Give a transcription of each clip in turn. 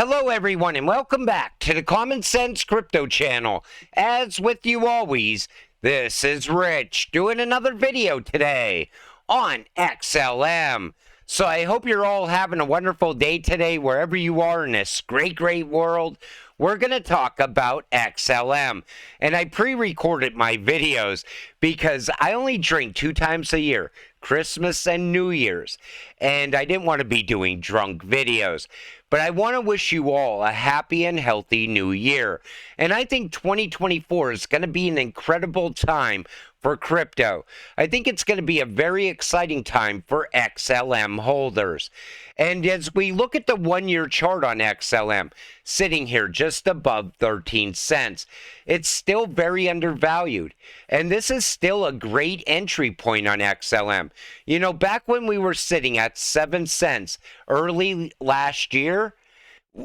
Hello, everyone, and welcome back to the Common Sense Crypto channel. As with you always, this is Rich doing another video today on XLM. So I hope you're all having a wonderful day today, wherever you are in this great world. We're going to talk about XLM. And I pre-recorded my videos because I only drink 2 times a year, Christmas and New Year's. And I didn't want to be doing drunk videos. But I want to wish you all a happy and healthy new year. And I think 2024 is going to be an incredible time for crypto. I think it's going to be a very exciting time for XLM holders. And as we look at the 1-year chart on XLM, sitting here just above 13 cents, it's still very undervalued. And this is still a great entry point on XLM. You know, back when we were sitting at 7 cents early last year,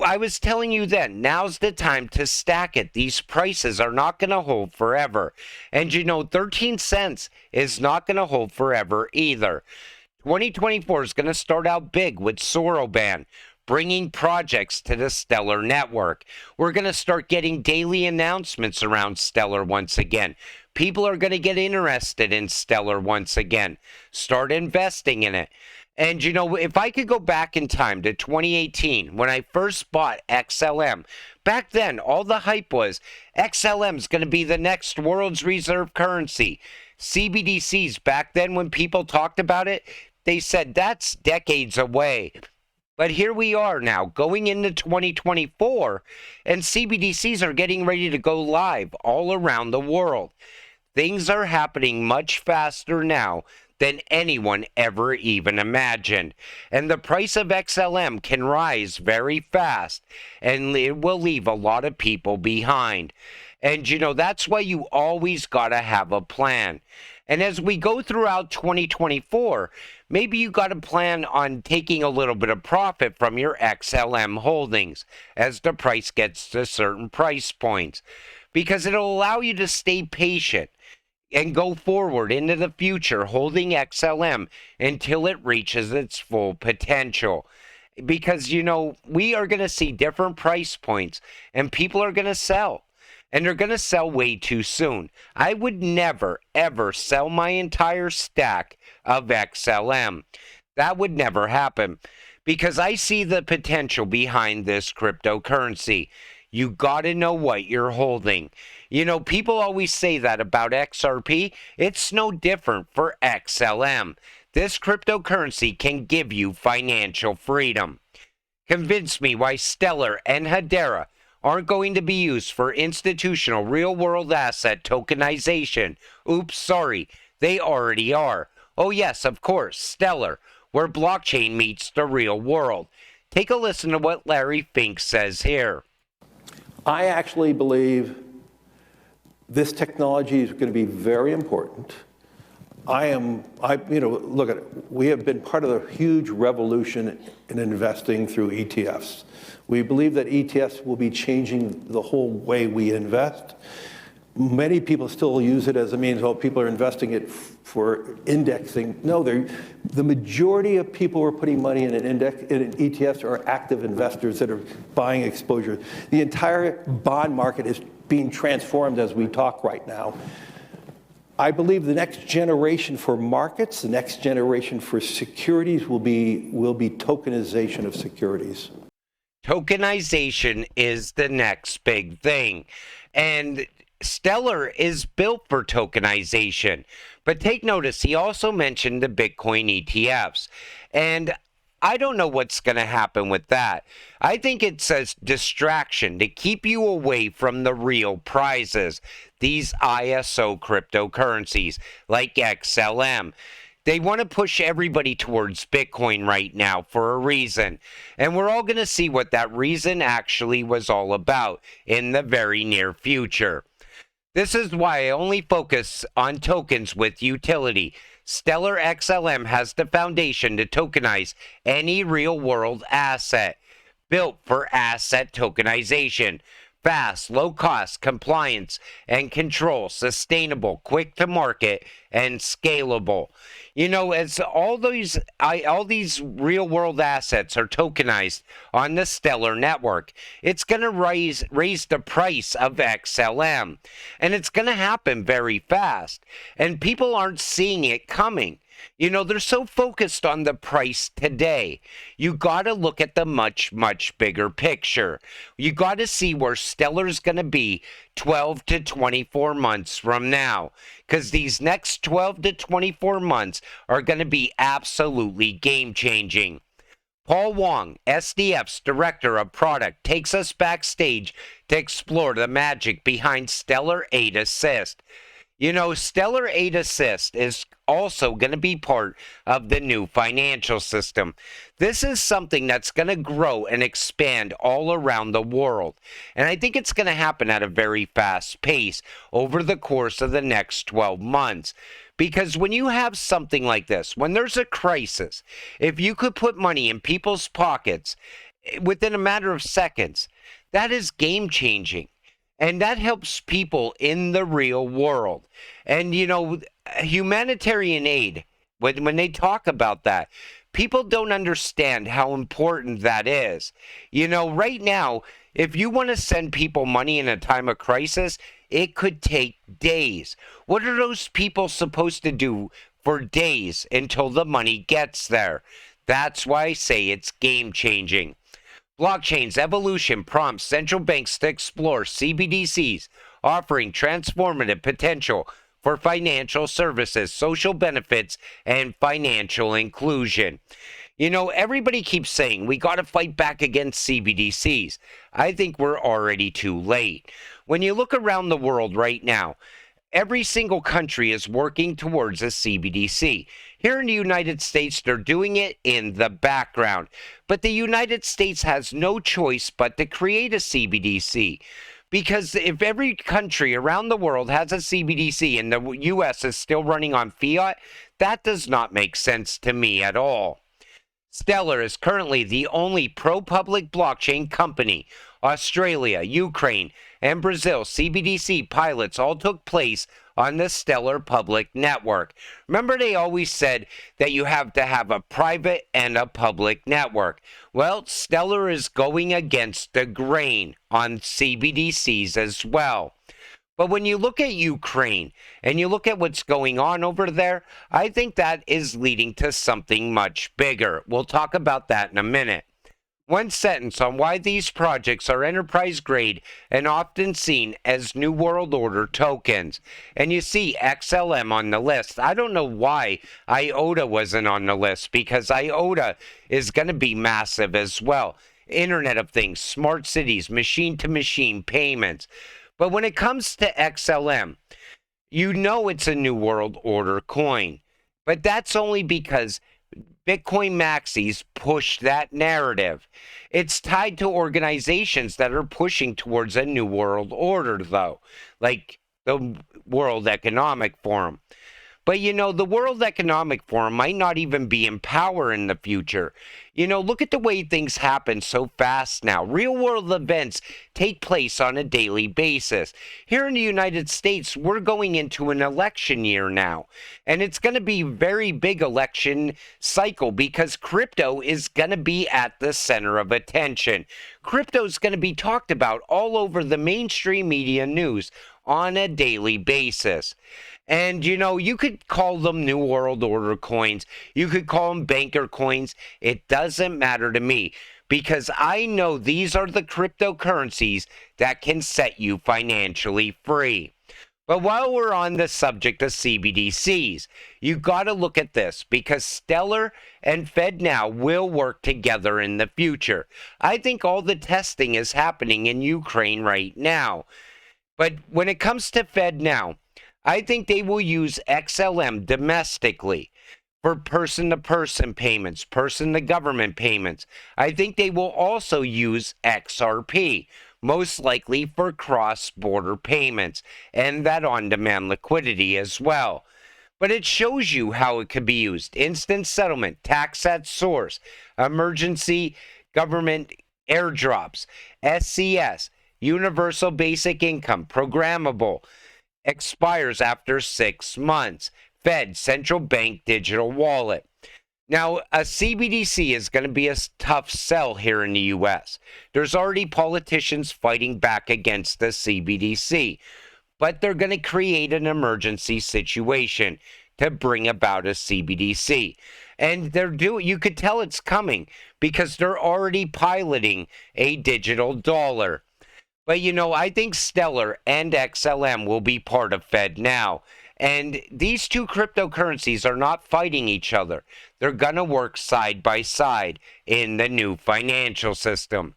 I was telling you then, now's the time to stack it. These prices are not going to hold forever. And you know, 13 cents is not going to hold forever either. 2024 is going to start out big with Soroban, bringing projects to the Stellar network. We're going to start getting daily announcements around Stellar once again. People are going to get interested in Stellar once again, start investing in it. And, you know, if I could go back in time to 2018, when I first bought XLM, back then, all the hype was XLM is going to be the next world's reserve currency. CBDCs, back then when people talked about it, they said that's decades away. But here we are now, going into 2024, and CBDCs are getting ready to go live all around the world. Things are happening much faster now than anyone ever even imagined. And the price of XLM can rise very fast, and it will leave a lot of people behind. And you know, that's why you always gotta have a plan. And as we go throughout 2024, maybe you got to plan on taking a little bit of profit from your XLM holdings as the price gets to certain price points, because it'll allow you to stay patient and go forward into the future holding XLM until it reaches its full potential. Because, you know, we are going to see different price points and people are going to sell. And they're going to sell way too soon. I would never, ever sell my entire stack of XLM. That would never happen because I see the potential behind this cryptocurrency. You got to know what you're holding. You know, people always say that about XRP. It's no different for XLM. This cryptocurrency can give you financial freedom. Convince me why Stellar and Hedera aren't going to be used for institutional real-world asset tokenization. Oops, sorry, they already are. Oh yes, of course, Stellar, where blockchain meets the real world. Take a listen to what Larry Fink says here. I actually believe this technology is going to be very important. Look at it. We have been part of a huge revolution in investing through ETFs. We believe that ETFs will be changing the whole way we invest. Many people still use it as a means, well, people are investing it for indexing. No, the majority of people who are putting money in in ETFs are active investors that are buying exposure. The entire bond market is being transformed as we talk right now. I believe the next generation for markets, the next generation for securities will be tokenization of securities. Tokenization is the next big thing. And Stellar is built for tokenization. But take notice, he also mentioned the Bitcoin ETFs. And I don't know what's going to happen with that. I think it's a distraction to keep you away from the real prizes, these ISO cryptocurrencies like XLM. They want to push everybody towards Bitcoin right now for a reason. And we're all going to see what that reason actually was all about in the very near future. This is why I only focus on tokens with utility. Stellar XLM has the foundation to tokenize any real-world asset, built for asset tokenization, fast, low cost, compliance and control, sustainable, quick to market, and scalable. You know, as all these real world assets are tokenized on the Stellar network, it's going to raise the price of XLM, and it's going to happen very fast, and people aren't seeing it coming. You know, they're so focused on the price today. You got to look at the much, much bigger picture. You got to see where Stellar's going to be 12 to 24 months from now, because these next 12 to 24 months are going to be absolutely game-changing. Paul Wong, SDF's Director of Product, takes us backstage to explore the magic behind Stellar 8 Assist. You know, Stellar 8 Assist is also going to be part of the new financial system. This is something that's going to grow and expand all around the world. And I think it's going to happen at a very fast pace over the course of the next 12 months. Because when you have something like this, when there's a crisis, if you could put money in people's pockets within a matter of seconds, that is game changing. And that helps people in the real world. And, you know, humanitarian aid, when they talk about that, people don't understand how important that is. You know, right now, if you want to send people money in a time of crisis, it could take days. What are those people supposed to do for days until the money gets there? That's why I say it's game changing. Blockchain's evolution prompts central banks to explore CBDCs, offering transformative potential for financial services, social benefits, and financial inclusion. You know, everybody keeps saying we got to fight back against CBDCs. I think we're already too late. When you look around the world right now, every single country is working towards a CBDC. Here in the United States, they're doing it in the background. But the United States has no choice but to create a CBDC. Because if every country around the world has a CBDC and the U.S. is still running on fiat, that does not make sense to me at all. Stellar is currently the only pro-public blockchain company. Australia, Ukraine, and Brazil CBDC pilots all took place on the Stellar public network. Remember, they always said that you have to have a private and a public network. Well, Stellar is going against the grain on CBDCs as well. But when you look at Ukraine and you look at what's going on over there, I think that is leading to something much bigger. We'll talk about that in a minute. One sentence on why these projects are enterprise grade and often seen as New World Order tokens. And you see XLM on the list. I don't know why IOTA wasn't on the list, because IOTA is going to be massive as well. Internet of Things, smart cities, machine-to-machine payments. But when it comes to XLM, you know it's a New World Order coin. But that's only because Bitcoin maxis push that narrative. It's tied to organizations that are pushing towards a New World Order, though, like the World Economic Forum. But, you know, the World Economic Forum might not even be in power in the future. You know, look at the way things happen so fast now. Real-world events take place on a daily basis. Here in the United States, we're going into an election year now. And it's going to be a very big election cycle, because crypto is going to be at the center of attention. Crypto is going to be talked about all over the mainstream media news on a daily basis. And, you know, you could call them New World Order coins. You could call them banker coins. It doesn't matter to me, because I know these are the cryptocurrencies that can set you financially free. But while we're on the subject of CBDCs, you got to look at this, because Stellar and FedNow will work together in the future. I think all the testing is happening in Ukraine right now. But when it comes to FedNow, I think they will use XLM domestically for person-to-person payments, person-to-government payments. I think they will also use XRP, most likely for cross-border payments, and that on-demand liquidity as well. But it shows you how it could be used. Instant settlement, tax at source, emergency government airdrops, SCS. universal basic income, programmable, expires after 6 months. Fed, central bank digital wallet. Now, a CBDC is going to be a tough sell here in the US. There's already politicians fighting back against the CBDC, but they're going to create an emergency situation to bring about a CBDC. And you could tell it's coming because they're already piloting a digital dollar. But I think Stellar and XLM will be part of FedNow. And these two cryptocurrencies are not fighting each other. They're going to work side by side in the new financial system.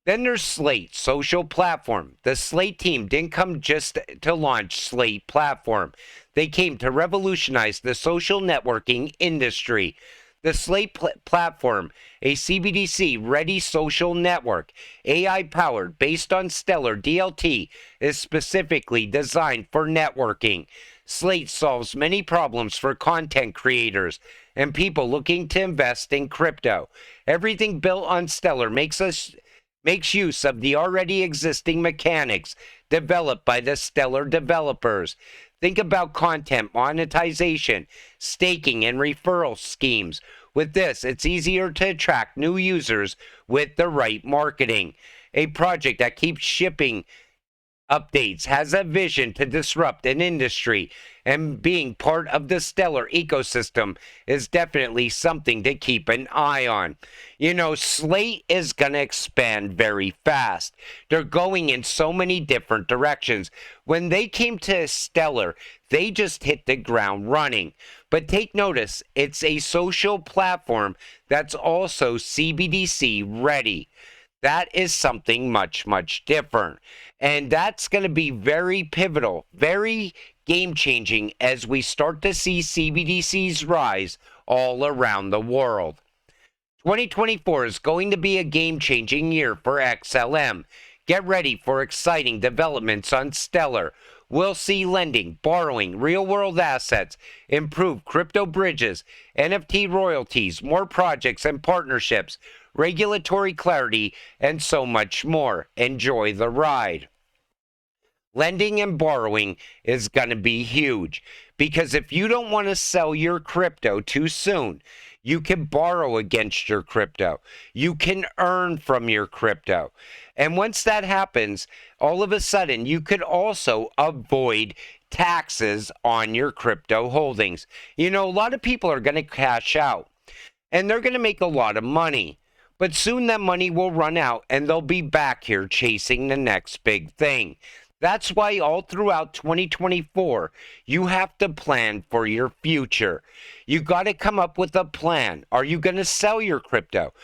Then there's Slate, social platform. The Slate team didn't come just to launch Slate platform. They came to revolutionize the social networking industry. The Slate platform, a CBDC-ready social network, AI-powered, based on Stellar DLT, is specifically designed for networking. Slate solves many problems for content creators and people looking to invest in crypto. Everything built on Stellar makes use of the already existing mechanics developed by the Stellar developers. Think about content monetization, staking, and referral schemes. With this, it's easier to attract new users with the right marketing. A project that keeps shipping updates, has a vision to disrupt an industry, and being part of the Stellar ecosystem is definitely something to keep an eye on. Slate is going to expand very fast. They're going in so many different directions. When they came to Stellar, they just hit the ground running. But take notice, it's a social platform that's also CBDC ready. That is something much, much different. And that's going to be very pivotal, very game-changing as we start to see CBDCs rise all around the world. 2024 is going to be a game-changing year for XLM. Get ready for exciting developments on Stellar. We'll see lending, borrowing, real-world assets, improved crypto bridges, NFT royalties, more projects and partnerships, regulatory clarity, and so much more. Enjoy the ride. Lending and borrowing is going to be huge because if you don't want to sell your crypto too soon, you can borrow against your crypto. You can earn from your crypto. And once that happens, all of a sudden, you could also avoid taxes on your crypto holdings. A lot of people are going to cash out and they're going to make a lot of money. But soon that money will run out and they'll be back here chasing the next big thing. That's why all throughout 2024, you have to plan for your future. You got to come up with a plan. Are you going to sell your crypto?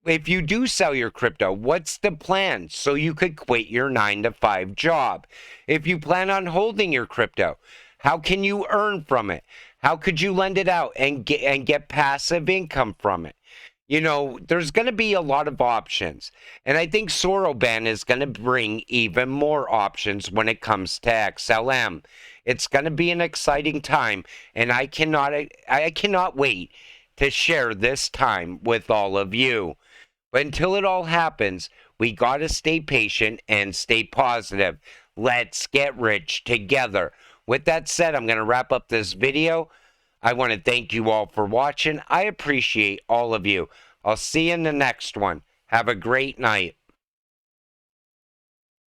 If you do sell your crypto, what's the plan so you could quit your 9-to-5 job? If you plan on holding your crypto, how can you earn from it? How could you lend it out and get passive income from it? There's going to be a lot of options. And I think Soroban is going to bring even more options when it comes to XLM. It's going to be an exciting time, and I cannot wait to share this time with all of you. But until it all happens, we got to stay patient and stay positive. Let's get rich together. With that said, I'm going to wrap up this video. I want to thank you all for watching. I appreciate all of you. I'll see you in the next one. Have a great night.